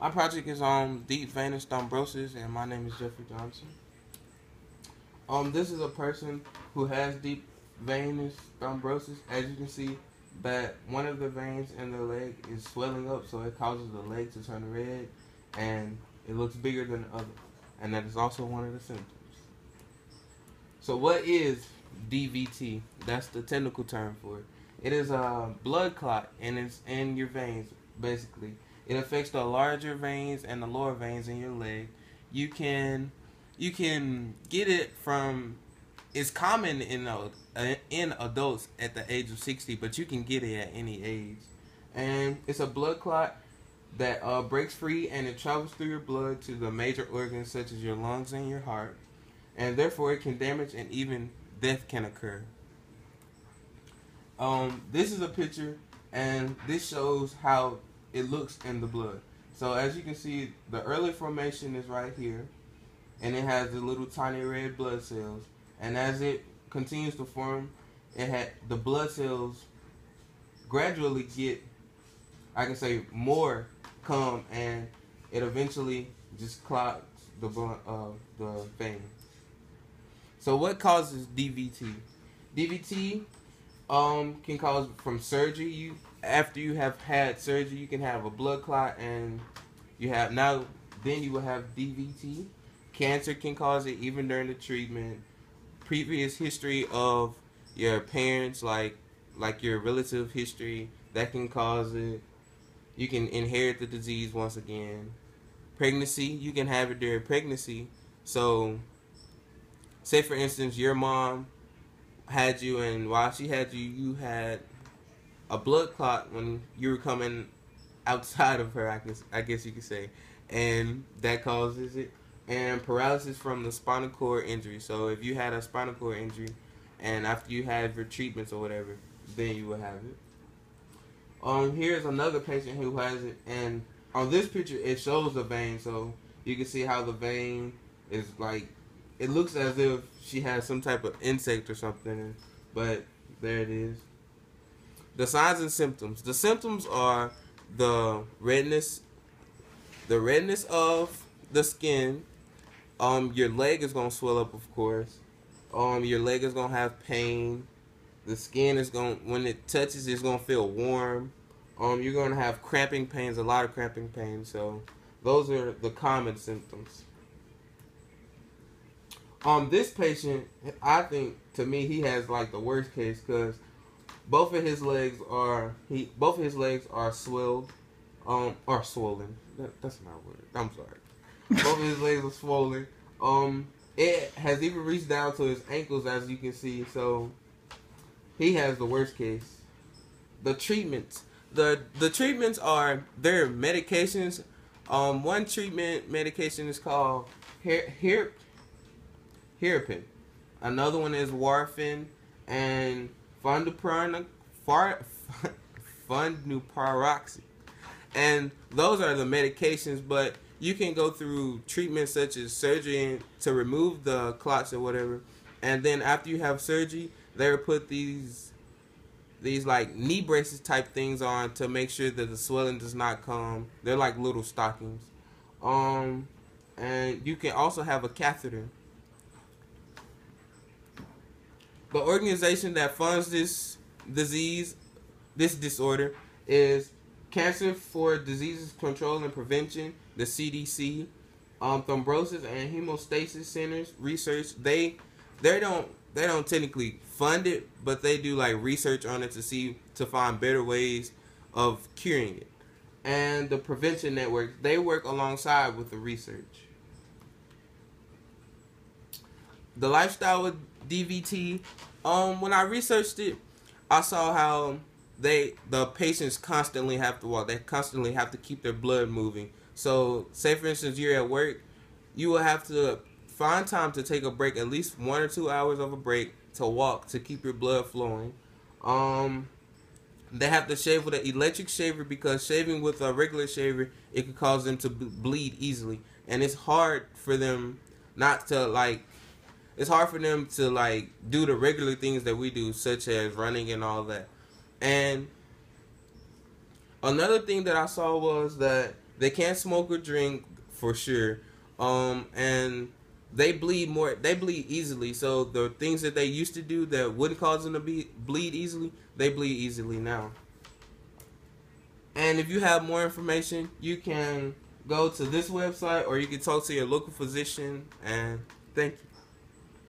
My project is on deep venous thrombosis, and my name is Jeffrey Johnson. This is a person who has deep venous thrombosis. As you can see, that one of the veins in the leg is swelling up, so it causes the leg to turn red, and it looks bigger than the other. And that is also one of the symptoms. So what is DVT? That's the technical term for it. It is a blood clot, and it's in your veins, basically. It affects the larger veins and the lower veins in your leg. You can get it from. It's common in adults at the age of 60, but you can get it at any age. And it's a blood clot that breaks free, and it travels through your blood to the major organs such as your lungs and your heart, and therefore it can damage and even death can occur. This is a picture, and this shows how it looks in the blood. So as you can see, the early formation is right here, and it has the little tiny red blood cells. And as it continues to form, the blood cells gradually get, I can say, more come, and it eventually just clots the vein. So what causes DVT? DVT can cause from surgery. After you have had surgery, you can have a blood clot, and then you will have DVT. Cancer can cause it even during the treatment. Previous history of your parents, like your relative history, that can cause it. You can inherit the disease once again. Pregnancy, you can have it during pregnancy. So, say for instance, your mom had you, and while she had you, you had a blood clot when you were coming outside of her, I guess you could say, and that causes it. And paralysis from the spinal cord injury. So if you had a spinal cord injury, and after you had your treatments or whatever, then you will have it. Here's another patient who has it, and on this picture it shows the vein, so you can see how the vein is like, it looks as if she has some type of insect or something, but there it is. The signs and symptoms. The symptoms are the redness of the skin. Your leg is gonna swell up, of course. Your leg is gonna have pain. The skin is when it touches, it's gonna feel warm. You're gonna have cramping pains, a lot of cramping pains. So those are the common symptoms. This patient, I think, to me, he has like the worst case, because both of his legs are swelled, or swollen. That's not a word. I'm sorry. Both of his legs are swollen. It has even reached down to his ankles, as you can see. So he has the worst case. The treatments. The treatments are their medications. One treatment medication is called Herapin. Another one is warfarin and funduparoxine. And those are the medications, but you can go through treatments such as surgery to remove the clots or whatever. And then after you have surgery, they will put these like knee braces type things on to make sure that the swelling does not come. They're like little stockings. And you can also have a catheter. The organization that funds this disorder is Cancer for Diseases Control and Prevention, the CDC. Thrombosis and Hemostasis Centers research. They don't technically fund it, but they do like research on it to find better ways of curing it. And the prevention networks, they work alongside with the research. The lifestyle with DVT. When I researched it, I saw how the patients constantly have to walk. They constantly have to keep their blood moving. So, say for instance, you're at work, you will have to find time to take a break, at least 1 or 2 hours of a break to walk to keep your blood flowing. They have to shave with an electric shaver, because shaving with a regular shaver, it could cause them to bleed easily, and it's hard for them to do the regular things that we do, such as running and all that. And another thing that I saw was that They can't smoke or drink for sure. And they bleed more. They bleed easily. So the things that they used to do that wouldn't cause them to bleed easily, they bleed easily now. And if you have more information, you can go to this website or you can talk to your local physician. And thank you.